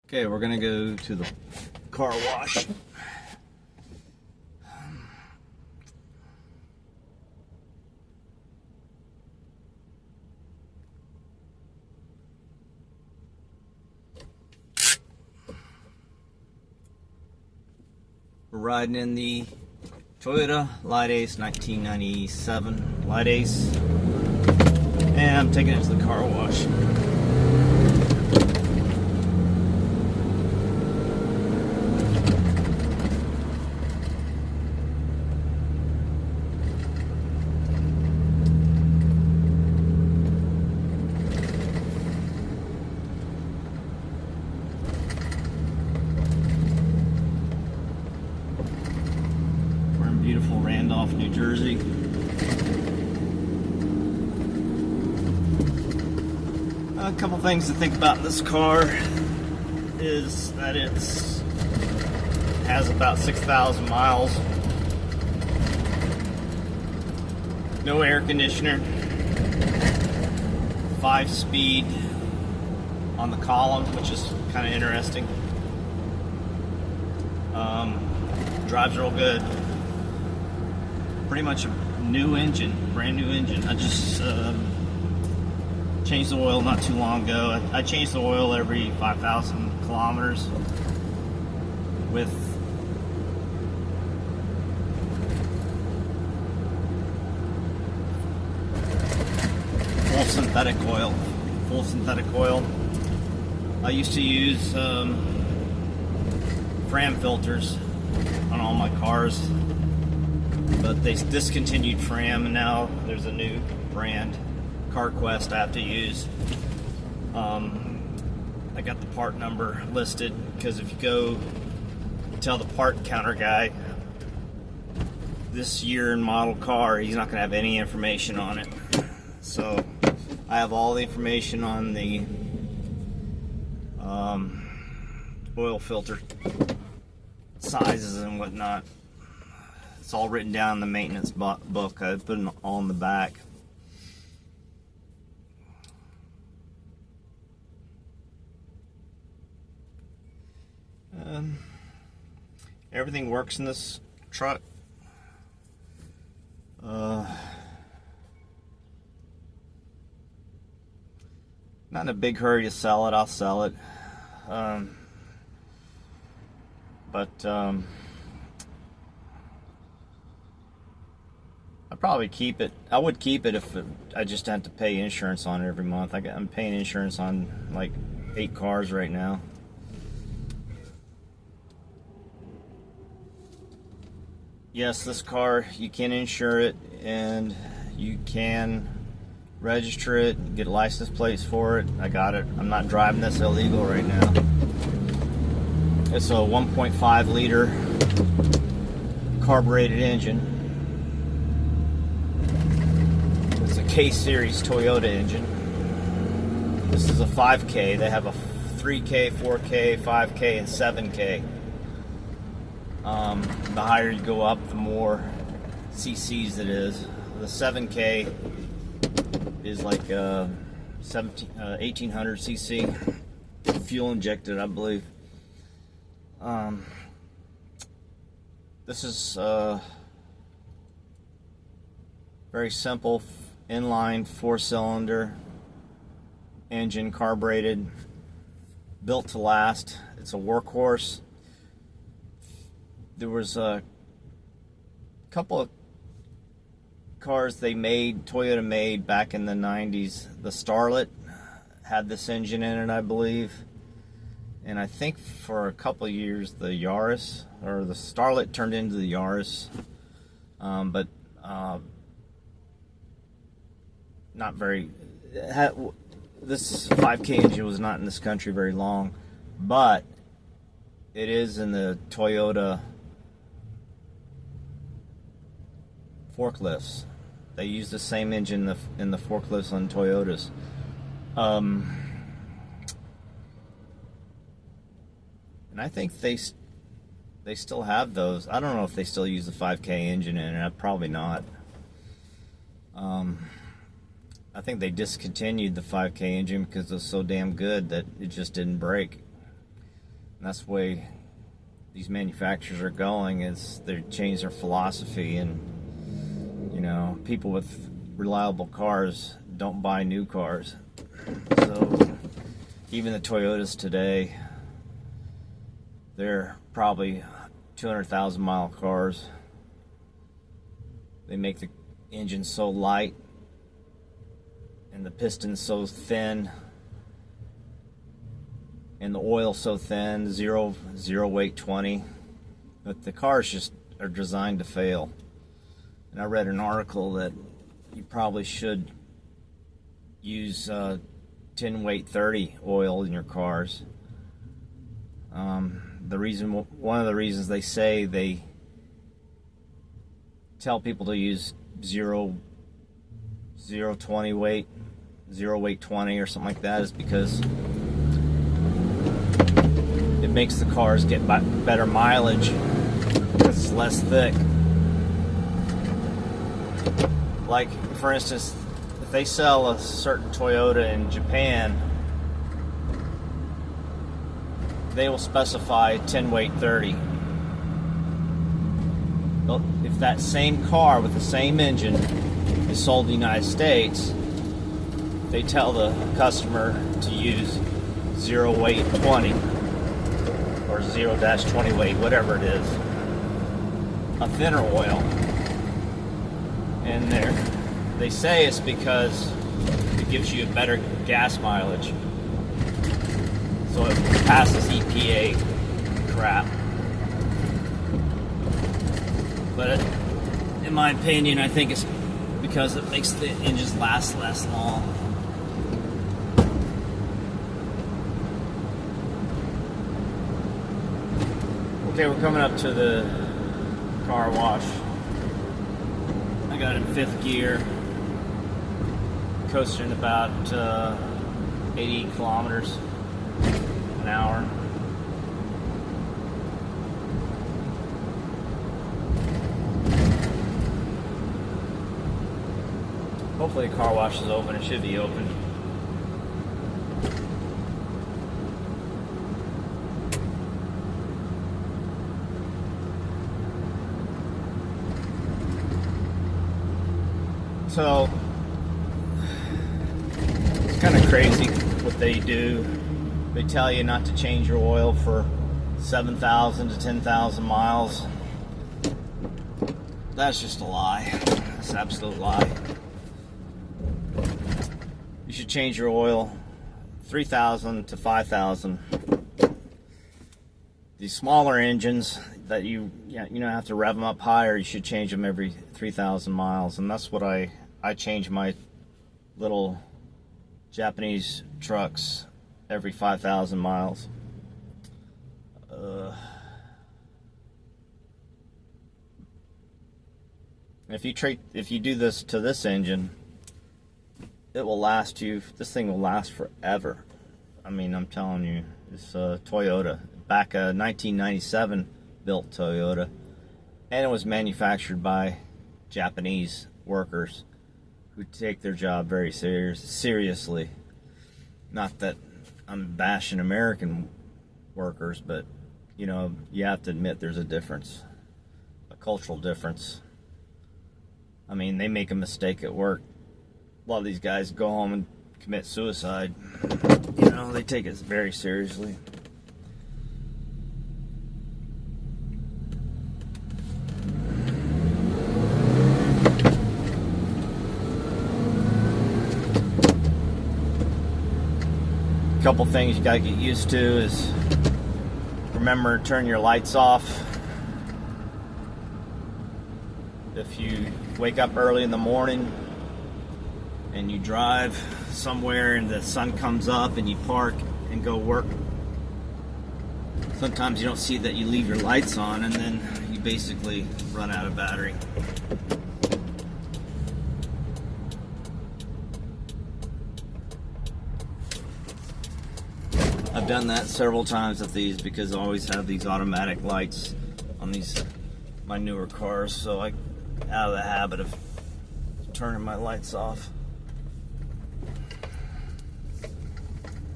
Okay, we're gonna go to the car wash. We're riding in the Toyota liteace 1997 liteace, and I'm taking it to the car wash. Beautiful Randolph, New Jersey. A couple things to think about in this car is that it has about 6,000 miles. No air conditioner. 5-speed on the column, which is kind of interesting. Drives real good. Pretty much a new engine, brand new engine. I just changed the oil not too long ago. I changed the oil every 5,000 kilometers with full synthetic oil. Full synthetic oil. I used to use Fram filters on all my cars, but they discontinued Fram, and now there's a new brand, CarQuest, I have to use. I got the part number listed, because if you go tell the part counter guy this year and model car, he's not going to have any information on it. So I have all the information on the oil filter sizes and whatnot. It's all written down in the maintenance book. I put them all in the back. Everything works in this truck. Not in a big hurry to sell it. I'll sell it. I'd probably keep it. I would keep it if I just had to pay insurance on it every month. I'm paying insurance on like 8 cars right now. Yes, this car, you can insure it, and you can register it, get license plates for it. I got it. I'm not driving this illegal right now. It's a 1.5 liter carbureted engine. K-Series Toyota engine. This is a 5K. They have a 3K, 4K, 5K, and 7K. The higher you go up, the more cc's it is. The 7K is like 1800 cc. Fuel injected, I believe. This is very simple inline 4-cylinder engine, carbureted, built to last. It's a workhorse. There was a couple of cars Toyota made back in the 90s. The Starlet had this engine in it, I believe. And I think for a couple of years the Yaris, or the Starlet, turned into the Yaris. But not very. This 5K engine was not in this country very long, but it is in the Toyota forklifts. They use the same engine in the forklifts on Toyotas. And I think they still have those. I don't know if they still use the 5K engine in it. Probably not. I think they discontinued the 5K engine because it was so damn good that it just didn't break. And that's the way these manufacturers are going, is they change their philosophy, and you know, people with reliable cars don't buy new cars. So even the Toyotas today, they're probably 200,000 mile cars. They make the engine so light and the pistons so thin and the oil so thin, zero weight 20, but the cars just are designed to fail. And I read an article that you probably should use 10 weight 30 oil in your cars. One of the reasons they say they tell people to use 0 20 weight, 0 weight 20 or something like that is because it makes the cars get better mileage because it's less thick. Like, for instance, if they sell a certain Toyota in Japan, they will specify 10 weight 30. But if that same car with the same engine is sold in the United States, they tell the customer to use 0 weight 20 or 0-20 weight, whatever it is, a thinner oil. And they say it's because it gives you a better gas mileage, so it passes EPA crap. But in my opinion, I think it's because it makes the engines last less long. Okay, we're coming up to the car wash. I got it in 5th gear, coasting about 80 kilometers an hour. Hopefully the car wash is open. It should be open. So it's kind of crazy what they do. They tell you not to change your oil for 7,000 to 10,000 miles. That's just a lie. That's an absolute lie. You should change your oil 3,000 to 5,000. These smaller engines that you have to rev them up higher, you should change them every 3,000 miles, and that's what I change my little Japanese trucks every 5,000 miles. If you do this to this engine, it will last you. This thing will last forever. I mean, I'm telling you, it's a Toyota, back a 1997 built Toyota, and it was manufactured by Japanese workers who take their job very seriously. Not that I'm bashing American workers, but you know, you have to admit there's a difference, a cultural difference. I mean, they make a mistake at work, a lot of these guys go home and commit suicide. You know, they take it very seriously. A couple things you gotta get used to is remember to turn your lights off. If you wake up early in the morning and you drive somewhere and the sun comes up and you park and go work, sometimes you don't see that you leave your lights on, and then you basically run out of battery. I've done that several times with these because I always have these automatic lights on my newer cars, so I out of the habit of turning my lights off.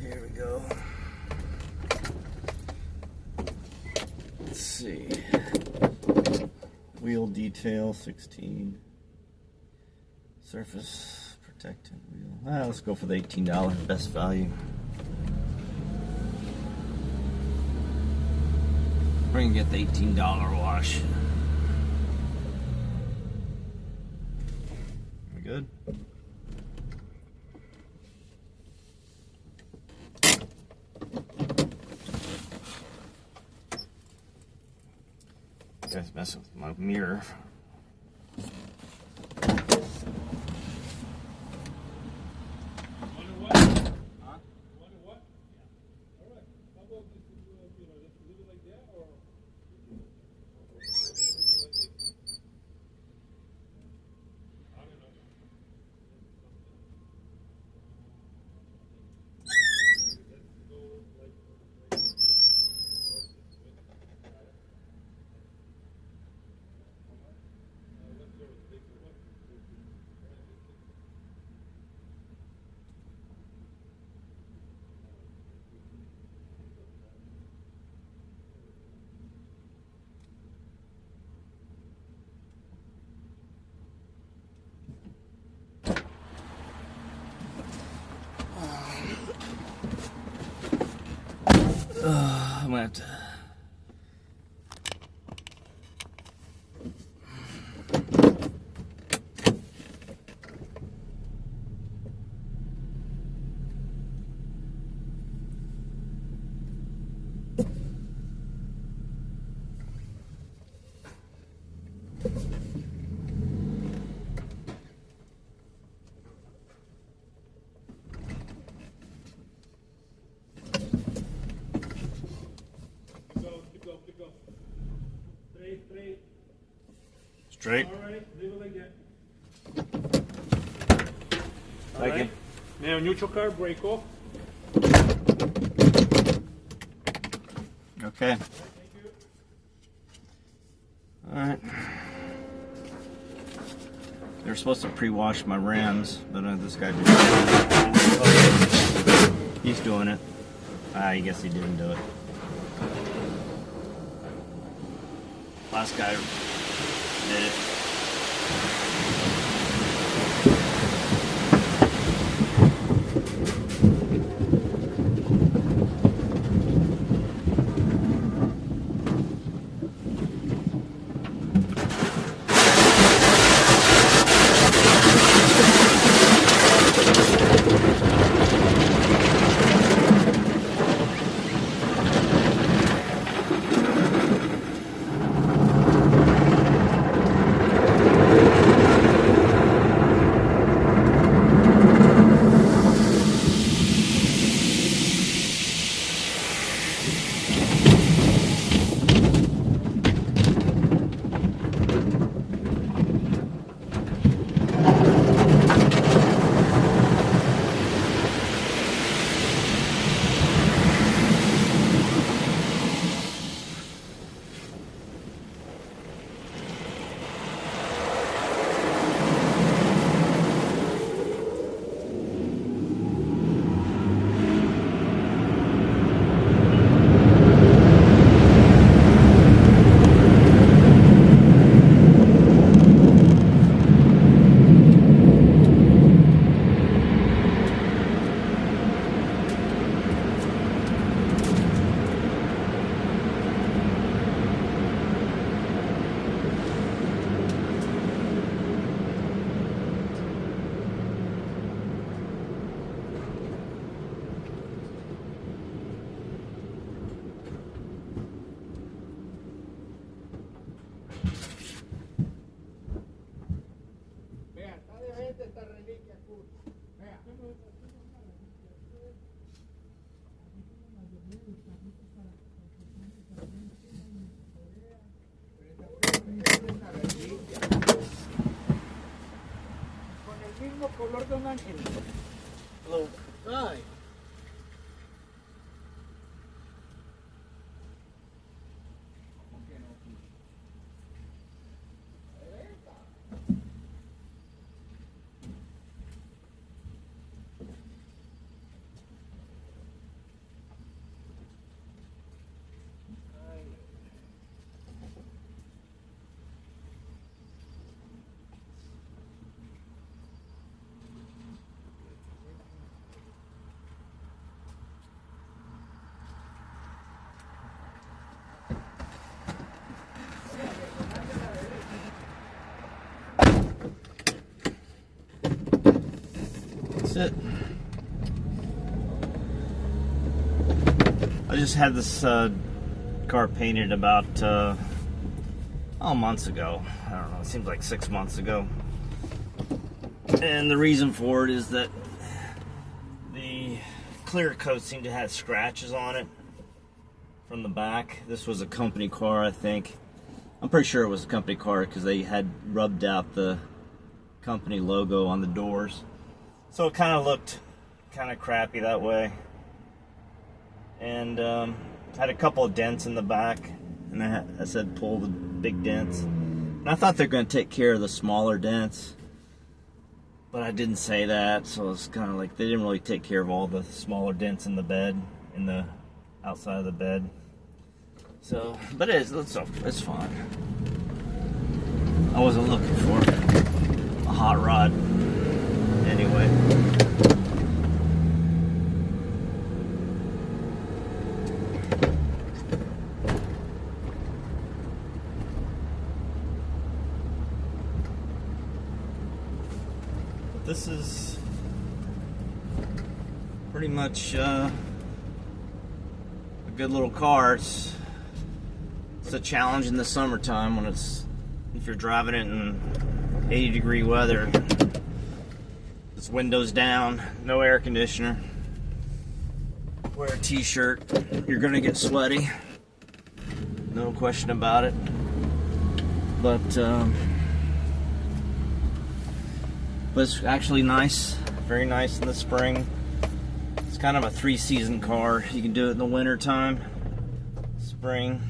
Here we go. Let's see. Wheel detail 16. Surface protected wheel. Let's go for the $18 best value. We're gonna get the $18 wash. We good? You guys messing with my mirror. I'm gonna have to. Straight. All right, leave it like that. Thank you. Now neutral car, brake off. Okay. Thank you. All right. They're supposed to pre-wash my rims, but this guy did. He's doing it. I guess he didn't do it. Last guy did it. Color de un ángel. Hello. Ay. it. I just had this car painted about months ago. I don't know, it seems like 6 months ago. And the reason for it is that the clear coat seemed to have scratches on it from the back. This was a company car, I think. I'm pretty sure it was a company car because they had rubbed out the company logo on the doors. So it kind of looked kind of crappy that way. And had a couple of dents in the back. And I said pull the big dents. And I thought they were going to take care of the smaller dents. But I didn't say that. So it's kind of like they didn't really take care of all the smaller dents in the bed, in the outside of the bed. So, but it's fine. I wasn't looking for a hot rod anyway. But this is pretty much a good little car. It's a challenge in the summertime if you're driving it in 80-degree weather. It's windows down, no air conditioner. Wear a t-shirt, you're gonna get sweaty. No question about it. But it's actually nice, very nice in the spring. It's kind of a 3-season car. You can do it in the winter time, spring,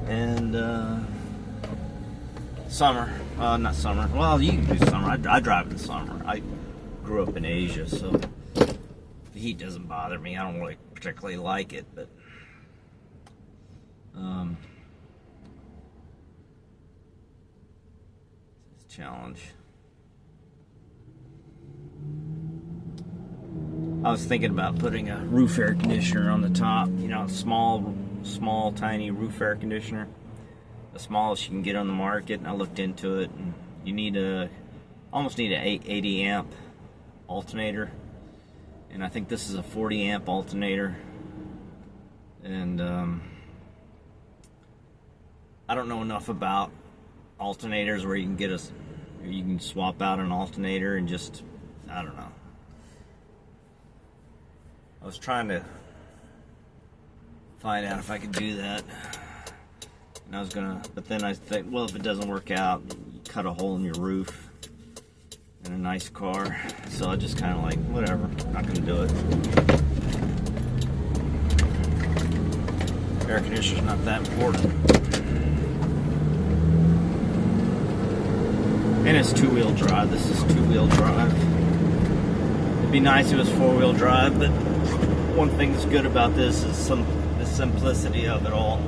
and summer. Not summer. Well, you can do summer. I drive in summer. I grew up in Asia, so the heat doesn't bother me. I don't really particularly like it, but it's a challenge. I was thinking about putting a roof air conditioner on the top, you know, small, tiny roof air conditioner, the smallest you can get on the market. And I looked into it, and you almost need an 80 amp alternator, and I think this is a 40 amp alternator. And I don't know enough about alternators where you can swap out an alternator and just, I don't know. I was trying to find out if I could do that, and but then I think, well, if it doesn't work out, you cut a hole in your roof in a nice car. So I just kind of like, whatever, not gonna do it. Air conditioner's not that important. And it's 2-wheel drive. This is 2-wheel drive. It'd be nice if it was 4-wheel drive, but one thing that's good about this is the simplicity of it all.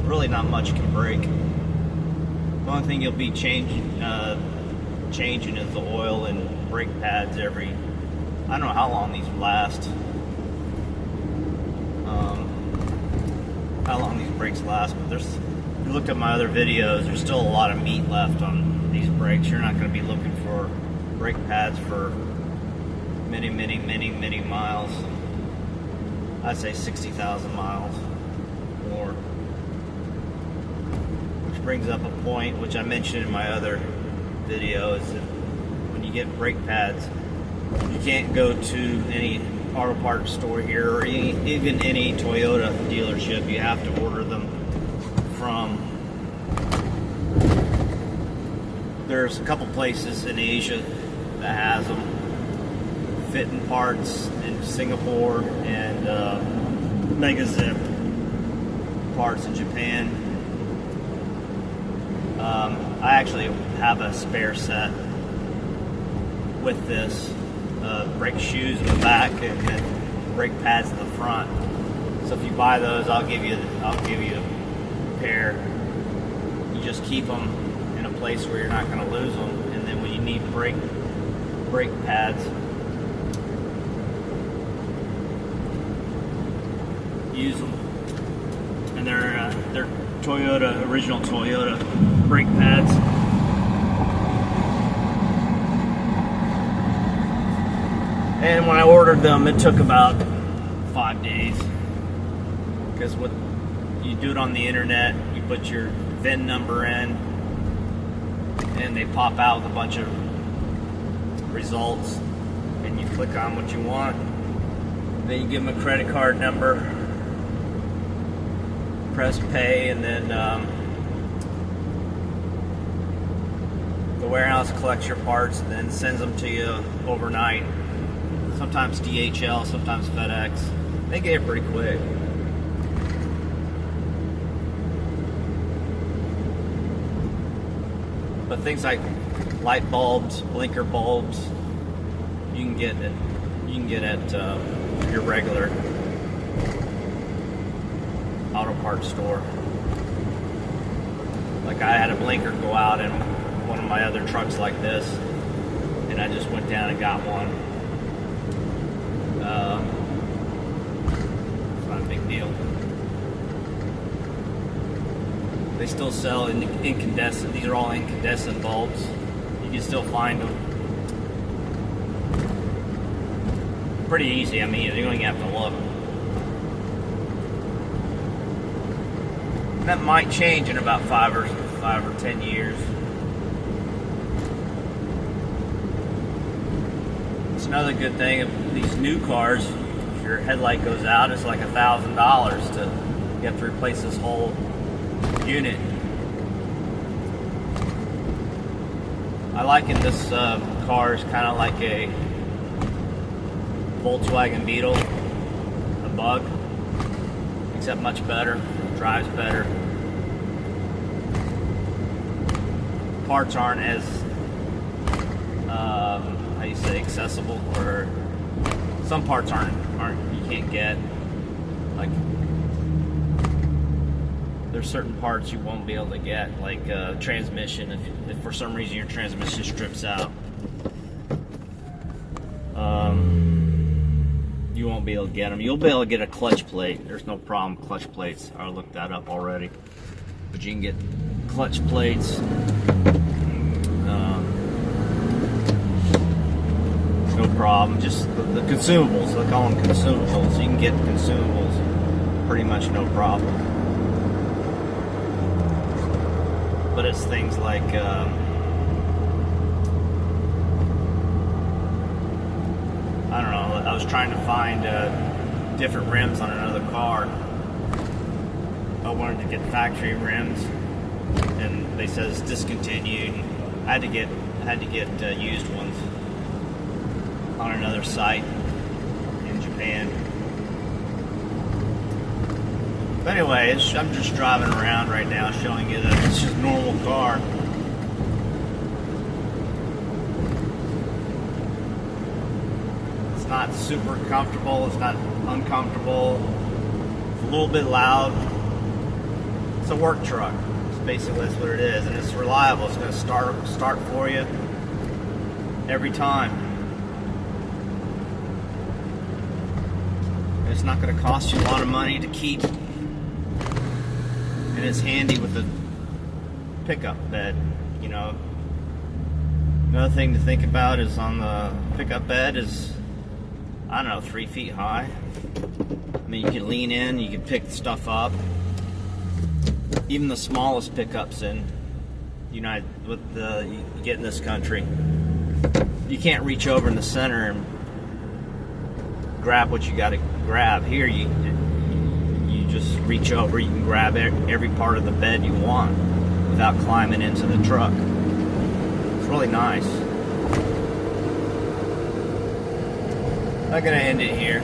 Really not much can break. The only thing you'll be changing is the oil and brake pads every, I don't know how long these last. How long these brakes last, but if you look at my other videos, there's still a lot of meat left on these brakes. You're not going to be looking for brake pads for many miles. I'd say 60,000 miles more. Which brings up a point which I mentioned in my other video, is that when you get brake pads, you can't go to any auto parts store here or even any Toyota dealership. You have to order them from, there's a couple places in Asia that has them. Fitting Parts in Singapore, and Mega Zip Parts in Japan. I actually have a spare set with this, brake shoes in the back and then brake pads in the front. So if you buy those, I'll give you a pair. You just keep them in a place where you're not going to lose them, and then when you need brake pads, use them. And they're Toyota, original Toyota brake pads. And when I ordered them, it took about 5 days. Because what you do it on the internet, you put your VIN number in, and they pop out with a bunch of results, and you click on what you want. Then you give them a credit card number, press pay, and then the warehouse collects your parts and then sends them to you overnight. Sometimes DHL, sometimes FedEx. They get it pretty quick. But things like light bulbs, blinker bulbs, you can get at your regular auto parts store. Like I had a blinker go out in one of my other trucks like this, and I just went down and got one. It's not a big deal. They still sell incandescent. These are all incandescent bulbs. You can still find them. Pretty easy. I mean, you don't even have to look. That might change in about 5 or 10 years. It's another good thing of these new cars. If your headlight goes out, it's like $1,000 to you have to replace this whole unit. I liken this car as kind of like a Volkswagen Beetle, a Bug, except much better, drives better. Parts aren't as how you say, accessible, or some parts aren't you can't get. Like there's certain parts you won't be able to get, like transmission. If for some reason your transmission strips out, you won't be able to get them. You'll be able to get a clutch plate. There's no problem. Clutch plates. I looked that up already. But you can get clutch plates. No problem. Just the consumables. They call them consumables. You can get consumables pretty much no problem. But it's things like I don't know. I was trying to find different rims on another car. I wanted to get factory rims, and they said it's discontinued. I had to get used ones on another site in Japan. But anyway, I'm just driving around right now, showing you that it's just a normal car. It's not super comfortable. It's not uncomfortable. It's a little bit loud. It's a work truck. It's basically that's what it is, and it's reliable. It's going to start for you every time. And it's not going to cost you a lot of money to keep. And it's handy with the pickup bed, you know. Another thing to think about is on the pickup bed is, I don't know, 3 feet high. I mean, you can lean in, you can pick stuff up. Even the smallest pickups you get in this country, you can't reach over in the center and grab what you got to grab. Here, you just reach over. You can grab every part of the bed you want without climbing into the truck. It's really nice. I'm gonna end it here.